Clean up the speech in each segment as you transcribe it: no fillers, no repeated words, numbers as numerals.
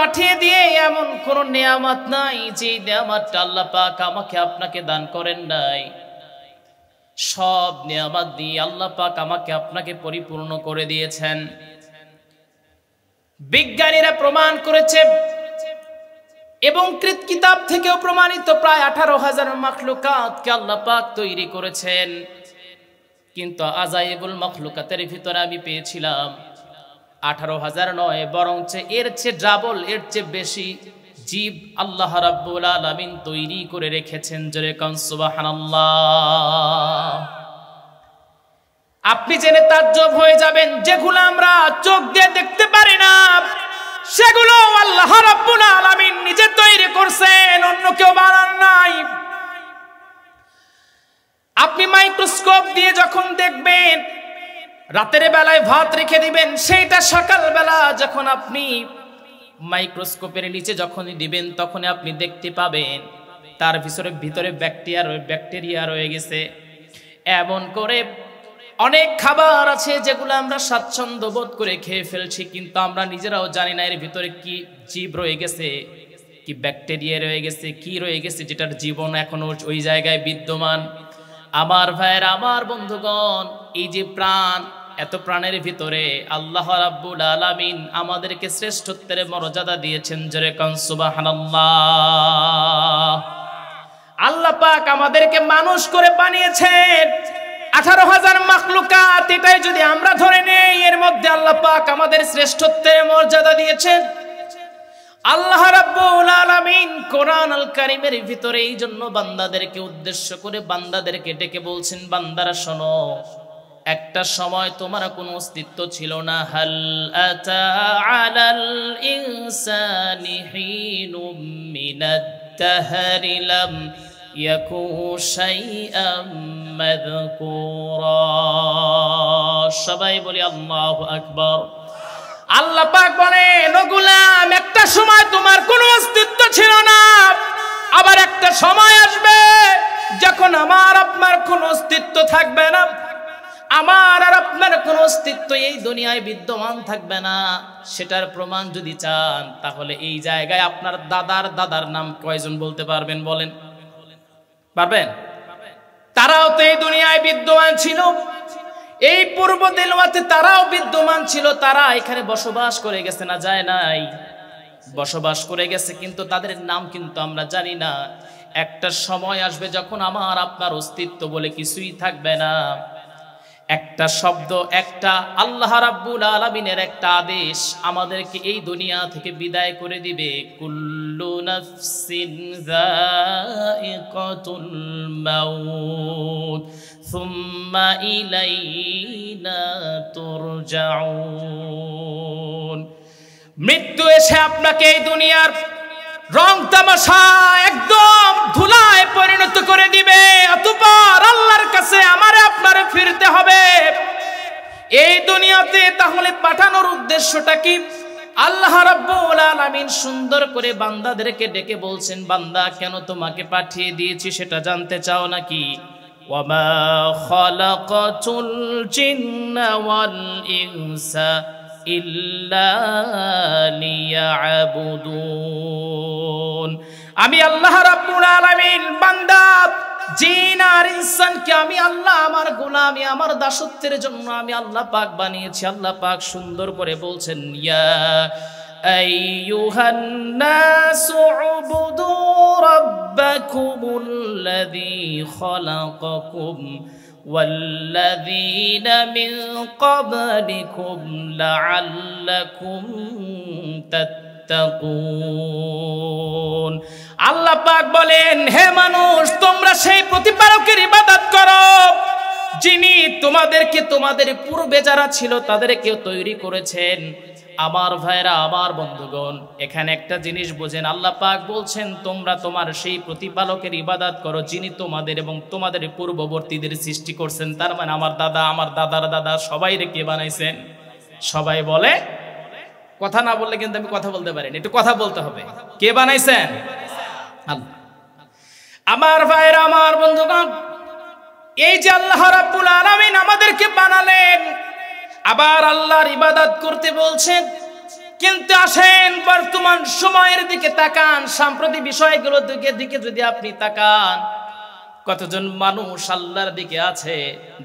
পাঠিয়ে দিয়ে এমন কোন নিয়ামত নাই যে নিয়ামতটা আল্লাহ পাক আমাকে আপনাকে দান করেন নাই। সব নিয়ামত দিয়ে আল্লাহ পাক আমাকে আপনাকে পরিপূর্ণ করে দিয়েছেন। বিজ্ঞানীরা প্রমাণ করেছে এবং কিতাব থেকেও প্রমাণিত, প্রায় 18,000 মাখলুকাতকে আল্লাহ পাক তৈরি করেছেন। কিন্তু আজাইবুল মাখলুকাতের ভিতরে আমি পেয়েছিলাম 18,000 নয়, বরং এর চেয়ে ডাবল, এর চেয়ে বেশি জীব আল্লাহ রাব্বুল আলামিন তৈরি করে রেখেছেন। জোরে কান সুবহানাল্লাহ। আপনি জেনে তাজ্জব হয়ে যাবেন, যেগুলো আমরা চোখ দিয়ে দেখতে পারি না সেগুলো আল্লাহ রাব্বুল আলামিন নিজে তৈরি করছেন, অন্য কেউ বানান নাই। আপনি মাইক্রোস্কোপ দিয়ে যখন দেখবেন, রাতের বেলায় ভাত রেখে দিবেন, সেইটা সকাল বেলা যখন আপনি মাইক্রোস্কোপের নিচে যখনই দিবেন তখনই আপনি দেখতে পাবেন তার ভিতরে ব্যাকটেরিয়া রয়ে গেছে। এমন করে অনেক খাবার আছে যেগুলো আমরা স্বাচ্ছন্দ্য বোধ করে খেয়ে ফেলছি, কিন্তু আমরা নিজেরাও জানি না এর ভিতরে কি জীব রয়ে গেছে, কি ব্যাকটেরিয়া রয়ে গেছে, কি রয়ে গেছে, যেটার জীবন এখনো ওই জায়গায় বিদ্যমান। আমার ভাইয়েরা, আমার বন্ধুগণ, এই যে প্রাণ, এত প্রাণের ভিতরে আল্লাহ রাব্বুল আলামিন আমাদেরকে শ্রেষ্ঠত্বের মর্যাদা দিয়েছেন। জোরে কান সুবহানাল্লাহ। আল্লাহ পাক আমাদেরকে মানুষ করে বানিয়েছেন। 18,000 মাখলুকাত, এটাই যদি আমরা ধরে নেই, এর মধ্যে আল্লাহ পাক আমাদের শ্রেষ্ঠত্বের মর্যাদা দিয়েছেন। আল্লাহ রাব্বুল আলামিন কোরআন আল কারীমের ভিতরে এই জন্য বান্দাদেরকে উদ্দেশ্য করে বান্দাদেরকে ডেকে বলছেন, বান্দারা শোনো, একটা সময় তোমার কোনো অস্তিত্ব ছিল না। হাল আতা আলাল ইনসানি হিনুম মিনাদ দাহরি লাম ইয়াকু শাইআম মাযকুরা। সবাই বলি আল্লাহু আকবার। আল্লাহ পাক বলেন, ও গোলাম, একটা সময় তোমার কোনো অস্তিত্ব ছিল না, আবার একটা সময় আসবে যখন আমার আপনার কোনো অস্তিত্ব থাকবে না। আমার আর আপনার কোনো অস্তিত্ব এই দুনিয়ায় বিদ্যমান থাকবে না। সেটার প্রমাণ যদি চান তাহলে এই জায়গায় আপনার দাদার দাদার নাম কয়জন বলতে পারবেন? বলেন, পারবেন? তারাও তো এই দুনিয়ায় বিদ্যমান ছিল, এই পূর্ব দেলওয়াতে তারাও বিদ্যমান ছিল। তারা এখানে বসবাস করে গেছে, না যায় নাই? বসবাস করে গেছে, কিন্তু তাদের নাম কিন্তু আমরা জানি না। একটা সময় আসবে যখন আমার আপনার অস্তিত্ব বলে কিছুই থাকবে না। একটা শব্দ, একটা আল্লাহ রাব্বুল আলামিনের একটা আদেশ আমাদেরকে এই দুনিয়া থেকে বিদায় করে দিবে। কুল্লু নাফসিন যায়িকাতুল মাউত সুম্মা ইলাইনা তুরজাউন। মৃত্যু এসে আপনাকে এই দুনিয়ার রং তামাশা একদম ধুলায় পরিণত করে দিবে। অতঃপর আল্লাহর কাছে আমারে আপনারে ফিরতে হবে। এই দুনিয়াতে তাহলে পাঠানোর উদ্দেশ্যটা কি? আল্লাহ রাব্বুল আলামিন সুন্দর করে বান্দাদেরকে ডেকে বলছেন, বান্দা, কেন তোমাকে পাঠিয়ে দিয়েছি সেটা জানতে চাও নাকি? ওয়ামা খালাকাতুল জিন্না ওয়াল ইনসা ইল্লা লিয়াবুদুন। আমি আল্লাহ রাব্বুল আলামিন বান্দা, জিন আর ইনসানকে আমি আল্লাহ আমার গোলামি, আমার দাসত্বের জন্য আমি আল্লাহ পাক বানিয়েছি। আল্লাহ পাক সুন্দর করে বলছেন, ইয়া আইয়ুহান নাসু উবুদু রাব্বাকুমুল্লাযী খালাকাকুম والذين من قبلكم لعلكم تتقون। আল্লাহ পাক বলেন, হে মানুষ, তোমরা সেই প্রতিপালকের ইবাদত করো যিনি তোমাদেরকে, তোমাদের পূর্বে যারা ছিল তাদেরকে তৈরি করেছেন। আমার ভাইরা, আমার বন্ধুগণ, এখানে একটা জিনিস বোঝেন। আল্লাহ পাক বলছেন, তোমরা তোমার সেই প্রতিপালকের ইবাদত করো যিনি তোমাদের এবং তোমাদের পূর্ববর্তীদের সৃষ্টি করছেন। তার মানে আমার দাদা, আমার দাদার দাদা সবাই কে বানাইছেন? সবাই বলে, কথা না বললে কিন্তু আমি কথা বলতে পারিনি, একটু কথা বলতে হবে। কে বানাইছেন? আল্লাহ। আমার ভাইরা, আমার বন্ধুগণ, এই যে আল্লাহ রাব্বুল আলামিন আমাদেরকে বানালেন, আবার আল্লাহর ইবাদত করতে বলছেন। কিন্তু আসেন বর্তমান সময়ের দিকে তাকান, সাম্প্রতিক বিষয়গুলোর দিকে যদি আপনি তাকান, কতজন মানুষ আল্লাহর দিকে আছে।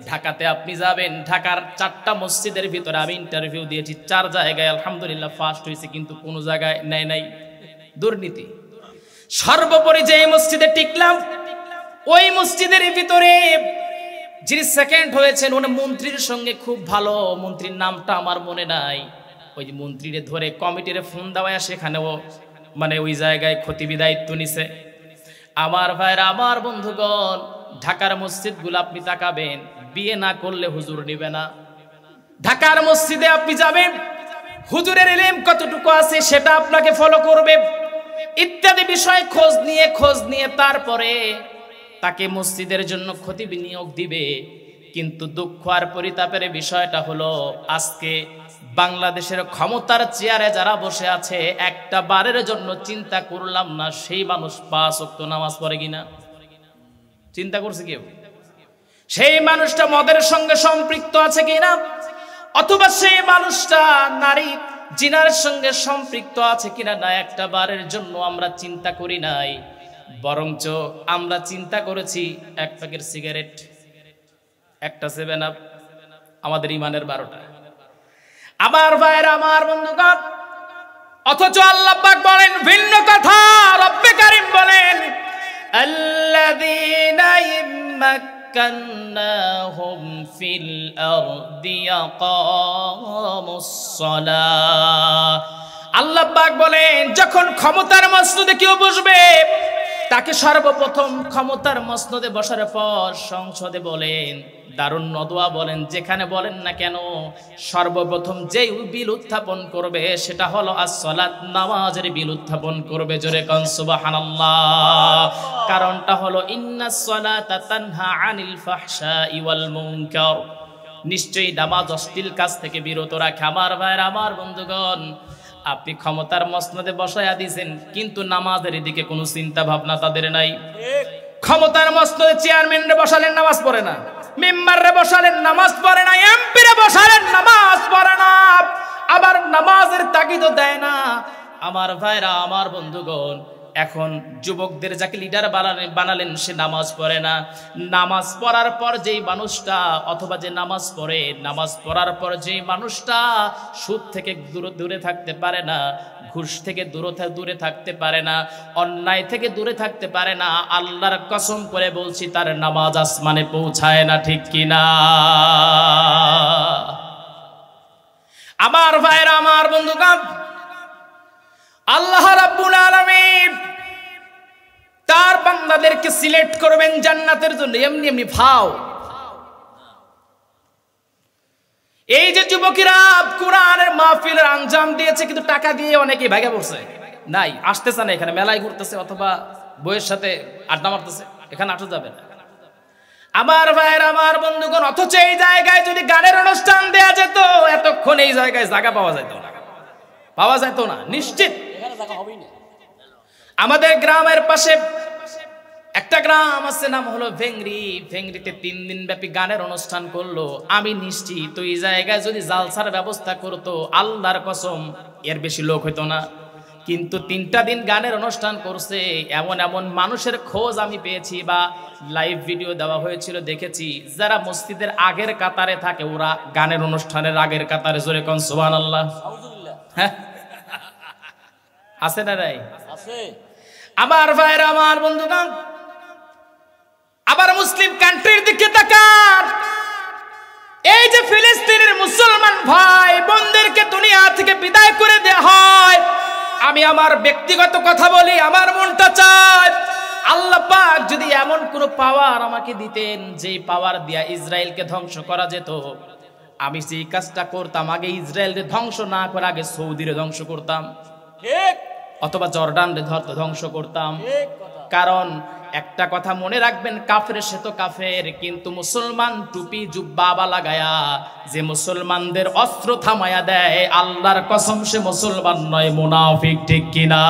ঢাকাতে আপনি যাবেন, ঢাকার 4টা মসজিদের ভিতরে আমি ইন্টারভিউ দিয়েছি, 4 জায়গায় আলহামদুলিল্লাহ ফার্স্ট হয়েছে, কিন্তু কোনো জায়গায় নাই দুর্নীতি। সর্বোপরি যে মসজিদে টিকলাম, ওই মসজিদের ভিতরে যিনি সেকেন্ড হয়েছেন উনি মন্ত্রীর সঙ্গে খুব ভালো, মন্ত্রীর নামটা আমার মনে নাই। ওই যে মন্ত্রীরে ধরে কমিটির ফোন দেওয়া, সেখানেও মানে ওই জায়গায় খতিবি দায়িত্ব নিছে। আমার ভাইরা, আমার বন্ধুগণ, ঢাকার মসজিদগুলো আপনি তাকাবেন, বিয়ে না করলে হুজুর নিবে না। ঢাকার মসজিদে আপনি যাবেন, হুজুরের ইলম কতটুকু আছে সেটা আপনাকে ফলো করবে, ইত্যাদি বিষয় খোঁজ নিয়ে তারপরে তাকে মসজিদের জন্য খতিব নিয়োগ দিবে। কিন্তু দুঃখ আর পরিতাপের বিষয়টা হলো, আজকে বাংলাদেশের ক্ষমতার চেয়ারে যারা বসে আছে, একটা বারের জন্য চিন্তা করলাম না সেই মানুষ 5 ওয়াক্ত নামাজ পড়ে কিনা। চিন্তা করছে কেউ? সেই মানুষটা মদের সঙ্গে সম্পৃক্ত আছে কিনা, অথবা সেই মানুষটা নারী জিনার সঙ্গে সম্পৃক্ত আছে কিনা, না একটা বারের জন্য আমরা চিন্তা করি নাই। বরঞ্চ আমরা চিন্তা করেছি 1 প্যাকেট সিগারেট, একটা 7 আপ, আমাদের ইমানের 12টা। আমার ভাইরা, আমার বন্ধুগণ, অথচ আল্লাহ পাক বলেন ভিন্ন কথা। রব্বে কারীম বলেন, আল্লাযীনা ইম্মাক্কান্নাহুম ফিল আরদি ইয়াকামুস সালাহ। আল্লাহ পাক বলেন, যখন ক্ষমতার মসনদে কেউ বসবে, তাকে সর্বপ্রথম ক্ষমতার মসনদে বসার পর সংসদে বলেন, দারুন নদওয়া বলেন, যেখানে বলেন না কেন, সর্বপ্রথম যেই বিল উত্থাপন করবে সেটা হলো as-সালাত, নামাজের বিল উত্থাপন করবে। জোরে কোন সুবহানাল্লাহ। কারণটা হলো ইন্নাস সালাতা তানহা আনিল ফাহশাই ওয়াল মুনকার, নিশ্চয়ই নামাজ অশ্লীল কাজ থেকে বিরত রাখে। আমার ভাইরা, আমার বন্ধুগণ, আপনি ক্ষমতার মসনদে বসায়া দিয়েছেন, কিন্তু নামাজের দিকে কোনো চিন্তা ভাবনা তাদের নাই। ক্ষমতার মসনদে চেয়ারম্যানরে বসালেন, নামাজ পড়ে না। মেম্বাররে বসালেন, নামাজ পড়ে না। এমপিরে বসালেন, নামাজ পড়ে না। আবার নামাজের তাগিদও দেয় না। আমার ভাইরা, আমার বন্ধুগণ, এখন যুবকদের যাকে লিডার বানালেন, সে নামাজ পড়ে না। নামাজ পড়ার পর যেই মানুষটা, অথবা যে নামাজ পড়ে, নামাজ পড়ার পর যেই মানুষটা সুদ থেকে দূরে থাকতে পারে না, ঘুষ থেকে দূরে থাকতে পারে না, অন্যায় থেকে দূরে থাকতে পারে না, আল্লাহর কসম করে বলছি, তার নামাজ আসমানে পৌঁছায় না। ঠিক কিনা? আমার ভাইরা, আমার বন্ধুগণ, আল্লাহ রাব্বুল আলামিন তার বান্দাদেরকে সিলেক্ট করবেন জান্নাতের জন্য, এমনি ভাও। এই যে যুবকেরা কোরআনের মাহফিলের আঞ্জাম দিয়েছে, কিন্তু টাকা দিয়ে অনেকে ভাগে পড়ছে, নাই আসতেছে না, এখানে মেলায় ঘুরতেছে অথবা বইয়ের সাথে আড্ডা মারতেছে, এখানে আসা যাবে না। আমার ভাইয়ের, আমার বন্ধুগণ, অথচ এই জায়গায় যদি গানের অনুষ্ঠান দেয়া যেত, এতক্ষণ এই জায়গায় জায়গা পাওয়া যেত না, নিশ্চিত। আমাদের গ্রামের পাশে একটা গ্রাম আছে, নাম হলো ভেংরি। ভেংরিতে 3 দিন ব্যাপী গানের অনুষ্ঠান করলো। আমি নিশ্চিত এই জায়গায় যদি জালসার ব্যবস্থা করতো, আল্লাহর কসম এর বেশি লোক হইতো না। কিন্তু 3টা দিন গানের অনুষ্ঠান করছে, এমন মানুষের খোঁজ আমি পেয়েছি বা লাইভ ভিডিও দেওয়া হয়েছিল, দেখেছি যারা মসজিদের আগের কাতারে থাকে, ওরা গানের অনুষ্ঠানের আগের কাতারে। জোরে কোন সুবহানাল্লাহ। হ্যাঁ, আছে না নাই? আমার ভাইরা, আমার বন্ধুগণ, আবার মুসলিম কান্ট্রির দিকে তাকান। এই যে ফিলিস্তিনের মুসলমান ভাই বোনদেরকে দুনিয়া থেকে বিদায় করে দেওয়া হয়, আমি আমার ব্যক্তিগত কথা বলি, আমার মনটা চায় আল্লাহ পাক যদি এমন কোন পাওয়ার আমাকে দিতেন, যে পাওয়ার দিয়া ইসরায়েলকে ধ্বংস করা যেত, আমি সেই কাজটা করতাম। আগে ইসরায়েলকে ধ্বংস না করে আগে সৌদিরে ধ্বংস করতাম, অথবা জর্ডানরে ধ্বংস করতাম। কারণ একটা কথা মনে রাখবেন, কাফের সে তো কাফের, কিন্তু মুসলমান টুপি জুব্বা লাগায়া যে মুসলমানদের অস্ত্র থামায়া দেয়, আল্লাহর কসম সে মুসলমান নয়, মুনাফিক। ঠিক কিনা?